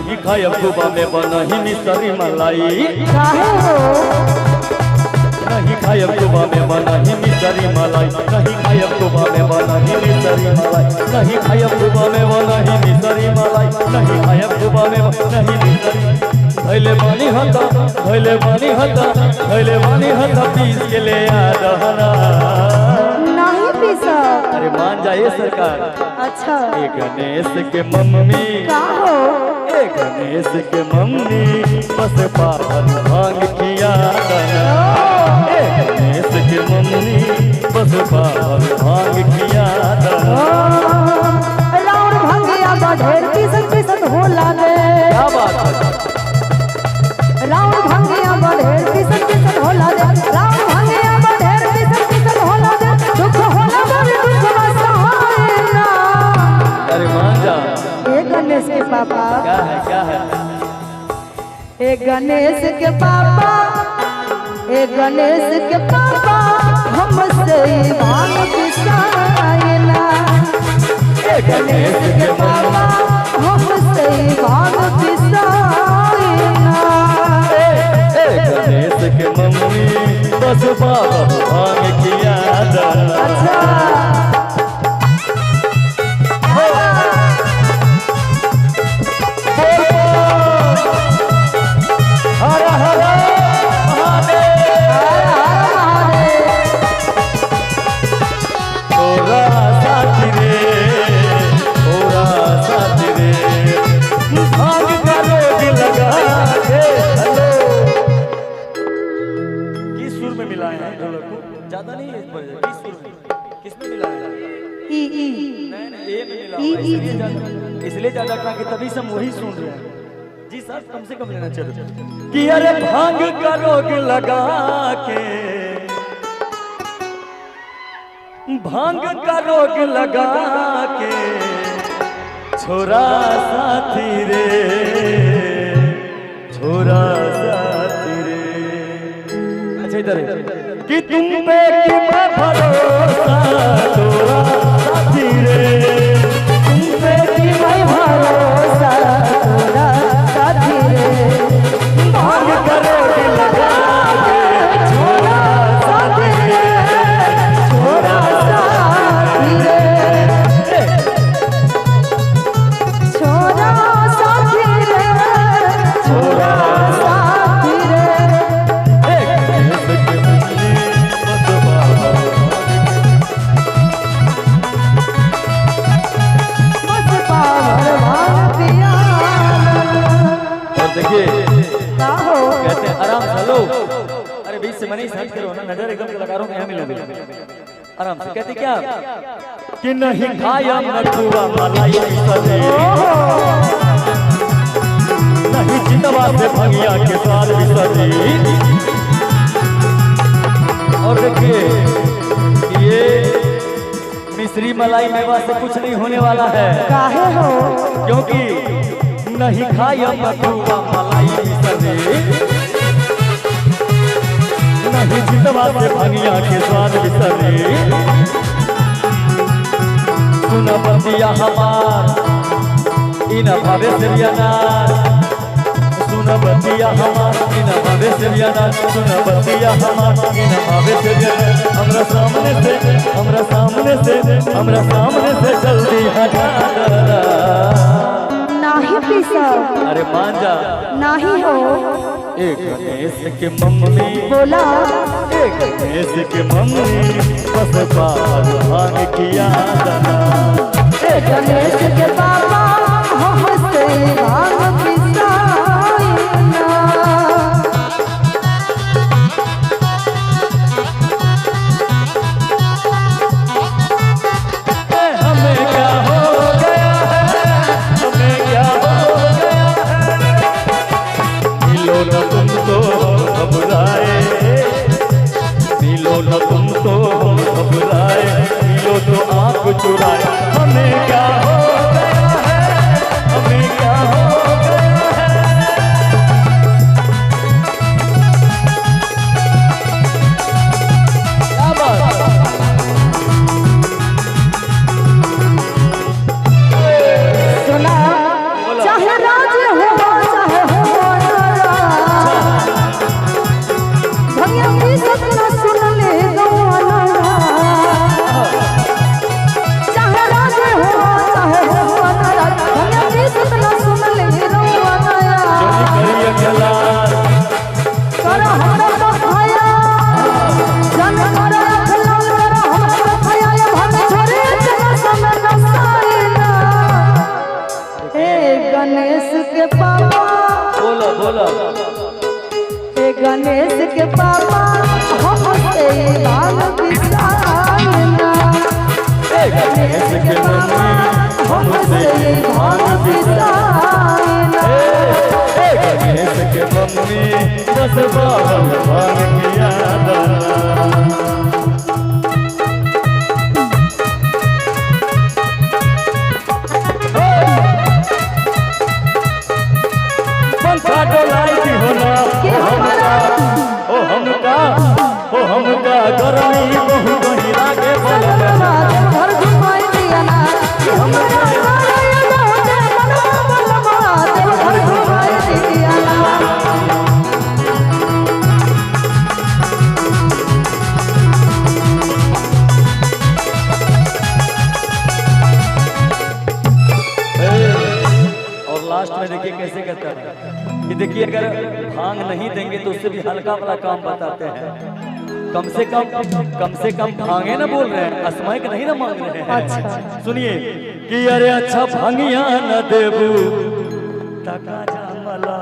नहीं खायब सुबह में बनही मिसरी मलाई नहीं खायब सुबह में बनही मिसरी मलाई नहीं खायब सुबह में बनही मिसरी मलाई नहीं खायब सुबह में बनही मिसरी मलाई नहीं खायब सुबह में नहीं मिसरी धैले बानी हता पीस के ले आ रहना नहीं पीसा। अरे मान जाइए सरकार। अच्छा ए गणेश के मम्मी का हो ए गणेश के मम्मी बस पावन भांग किया दाना ए गणेश के मम्मी बस पावन भांग किया दाना राउर भंगिया बढ़ेर पीसत हो लागे क्या बात है राउर भंगिया बढ़ेर पीसत हो लागे राउर भंगिया बढ़ेर पीसत हो लागे दुख होला बड़ी दुख बसाए ना। अरे मान जा। ए गणेश के पापा क्या है ए गणेश के पापा ए गणेश के पापा हमसे भांग पिसाए ना ए गणेश के पापा हमसे भांग पिसाए ना। ए गणेश के मम्मी बस पावन भांग किया दाना अच्छा ज्यादा नहीं है इस पर किस सुर में किसमें मिला है ई ई नहीं ए में मिला ई इसलिए ज्यादा कहा कि तभी से हम वही सुन रहे हैं जी सर कम से कम लेना चाहिए कि अरे भांग का रोग लगा के भांग का रोग लगा के छोरा साथी रे छोरा साथी रे अच्छा इधर कि तुम पे कि मैं भरोसा छोरा साथी रे तुम पे कि मैं भरोसा तोरा साथी रे भांग करो कि लगा के छोरा साथी रे छोरा साथी रे छोरा साथी रे छोरा साथी रे बस पावर भांग पिया। और देखिए का हो कहते हैं आराम से लो अरे बीच से मनी हट करो ना नजर एकदम कलाकारों के यहाँ मिले आराम से कहते क्या कि नहीं खाया मठुआ मलाई सजे नहीं चितवा से भंगिया के स्वाद भी सजी और देखिए ये मिश्री मलाई मेवा से कुछ नहीं होने वाला है काहे हो क्योंकि नहीं खाया मठुआ मलाई सजे नहीं चितवा से भंगिया के स्वाद भी सजी सुन बंदिया हमार इन भावे से सुन बंदिया हमार इन भावे से सुन बंदिया हमार इन भावे से हमरा सामने से जल्दी हटा नाही पीसा। अरे मान जा नाही हो एक गणेश के मम्मी बोला एक गणेश के मम्मी बस पावन भांग किया दाना एक गणेश के पापा हमसे भांग पिसाए ना। हमें क्या हो गया है हमें क्या हो गया है मिलो न तुम तो घबराए मिलो न तुम तो घबराए मिलो तो आंख चुराए हमें क्या हो गया है हमें क्या हो के पापा, बोलो बोलो। हे गणेश के पापा हमसे भांग पिसाना, हे गणेश के मम्मी हमसे भांग पिसाना, हे गणेश के मम्मी बस बावन भांग पिया दाना। पंखा डोलाई दी होना हमका गर्मी बहु गही लागे बलवा। घर घुमाई दिया ना हमरा घर घुमाई दिया ना। और लास्ट में देखिए कैसे करता है कि देखिए अगर भांग नहीं देंगे तो उससे भी हल्का वाला काम बताते हैं। कम से कम भांगे ना बोल रहे हैं, असमयक नहीं ना मांग रहे हैं। अच्छा सुनिए कि अरे अच्छा भांगिया न देबू टका जामला,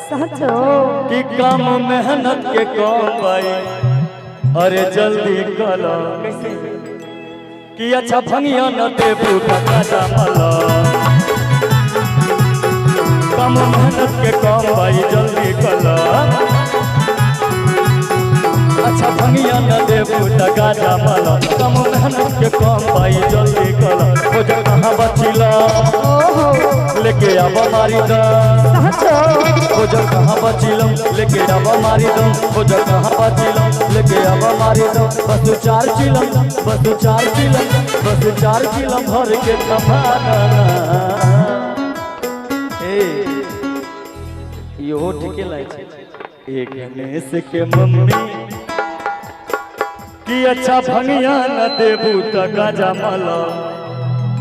सचो कि काम मेहनत के काम भाई अरे जल्दी कलो। कैसे कि अच्छा भांगिया न देबू टका जामला, कम मेहनत के काम भाई जल्दी कला। अच्छा भंगिया न देबू टका जामला, कम मेहनत के काम भाई जल्दी कला। हो जा कहाँ बचिला लेके आबा मारी दम, हो जा कहाँ बचिलम लेके आबा मारी दम, हो जा कहाँ बचिलम लेके आबा मारी दम। बस 4 चिलम भर के थमाना। यो ठीके लागे छै। एक गणेश के मम्मी कि अच्छा भंगिया न देबू टका जामला,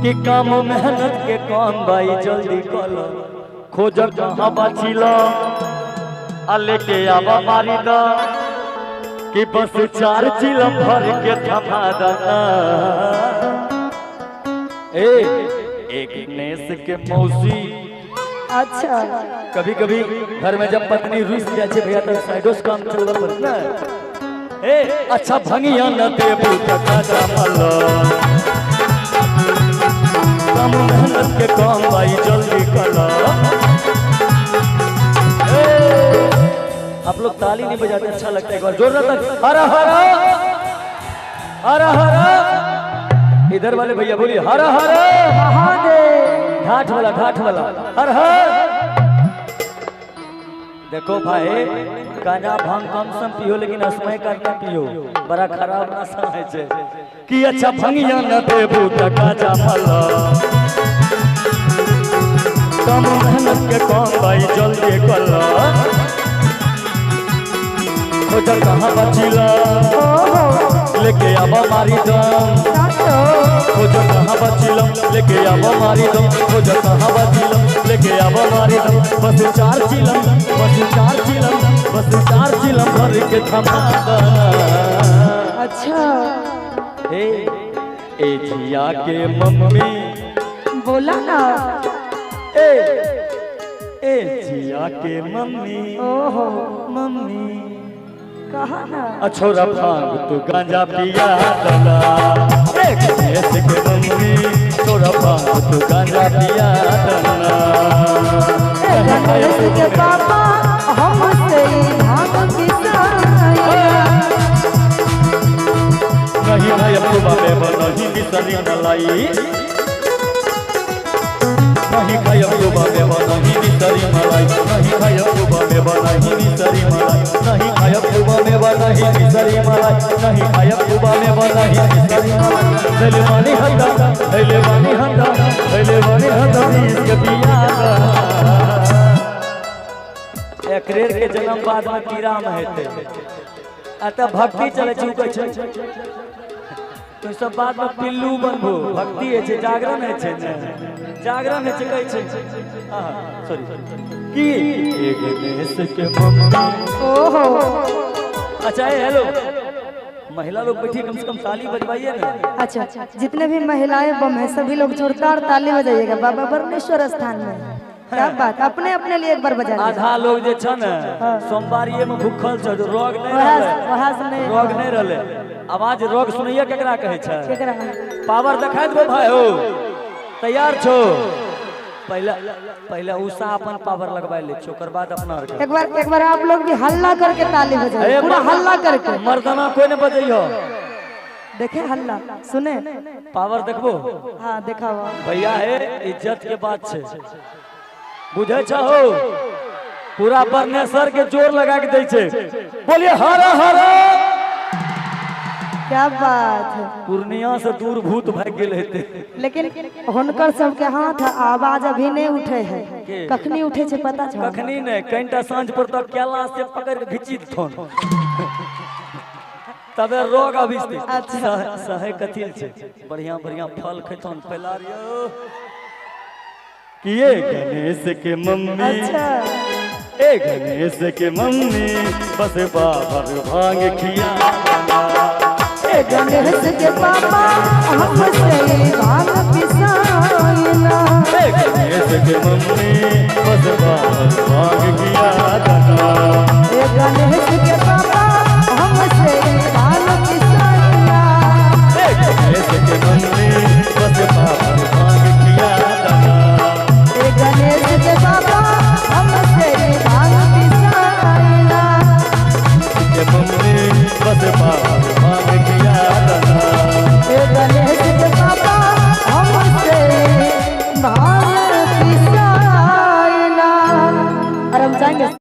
कि काम मेहनत के काम भाई जल्दी कल। खोज कहाँ बचिला आ लेके आबा मारी द, कि बस 4 चिलम भर के थमा दना। एक गणेश के मौसी अच्छा कभी कभी घर में जब पत्नी रुस जाए भैया तो साइडो से काम चलवा पड़ता है। अच्छा भंगिया न देबू टका जामला, कम मेहनत के काम भाई जल्दी कला। आप लोग ताली नहीं बजाते, अच्छा लगता है। एक बार जोर तक हरा हरा हरा हरा। इधर वाले भैया बोलिए हरा हरा महादेव। घाट वाला हर हर। देखो भाई गांजा भांग कम सम पियो लेकिन असमय करके पियो, बड़ा खराब नशा है छे। कि अच्छा भंगिया न देबू टका जामला, कम मेहनत के काम भाई जल्दी कला। खोजल कहाँ बचिला लेके आबा मारी दम, खोजल कहाँ बचिलम लेके आबा मारी दम, खोजल कहाँ बचिलम लेके आबा मारी दम। बस 4 चिलम भर के थमा दना। अच्छा ए जिया के मम्मी बोला ना, ए जिया के मम्मी ओहो मम्मी कहा ना। अछोरा भांग तू गांजा पिया दला। गणेश के मम्मी छोरा भांग तू गांजा पिया दला। गणेश के पापा हमसे भांग पिसाया, नहीं भाई अब्बा में नहीं बिसरी मलाई, नहीं खाई अब्बा में नहीं बिसरी मलाई, नहीं खाई अब्बा में नहीं बिसरी मलाई, नहीं खाई अब्बा में नहीं बिसरी मलाई, नहीं खाई अब्बा में नहीं बिसरी मलाई। दिल वाली हंदा इसके पिया। एकरेर के जन्म बाद में कीड़ा में हेते अतः भक्ति चले चुके छै। तो सब बात में पिल्लू बनबो, भक्ति है छे, जागरण है छे, जागरण है छे कहै छै। सॉरी की एक गणेश के मम्मी। ओहो अच्छा हेलो महिला लोग बैठी, कम से कम ताली बजवाइए ना। अच्छा जितने भी महिलाएं बम है सभी लोग जोरदार ताली बजाइएगा बाबा बरनेश्वर स्थान में। क्या बात, अपने अपने लिए एक बार बजा लिया। आधा लोग जे छ ने सोमवारिये में भूखल छ, जो रोग नहीं वहाँ रहले, वहाँ से नहीं रोग नहीं रहले। आवाज रोग सुनिए केकरा कहे छ। केकरा पावर दिखा दो भाई हो, तैयार छो। पहले उषा अपन पावर लगवा ले छो, ओकर बाद अपना और एक बार आप लोग भी हल्ला करके ताली बजाओ, पूरा हल्ला करके। मर्दाना कोई न बजइयो, देखे हल्ला सुने पावर देखबो। हाँ देखाओ भैया है इज्जत के बात छे, बुझे छहो। पूरा परमेश्वर के जोर लगा के दै छे। बोलिए हर हर। क्या बात है। पूर्णिया से दूर भूत भाग गेल हेते, लेकिन हुनकर सबके हाथ आवाज अभी नहीं उठे है। कखनी उठे छे पता छ? कखनी ने कईटा सांझ पर तक केला से पकड़ के घिची थोन तबे रोग अभी अच्छा सहे कथिल छे। बढ़िया बढ़िया फल खैथन फैलारियो। किए गणेश के मम्मी, अच्छा ए गणेश के मम्मी बस बाहर भांग खिया। ए गणेश के पापा हमसे भांग पिसाइना। ए गणेश के मम्मी बस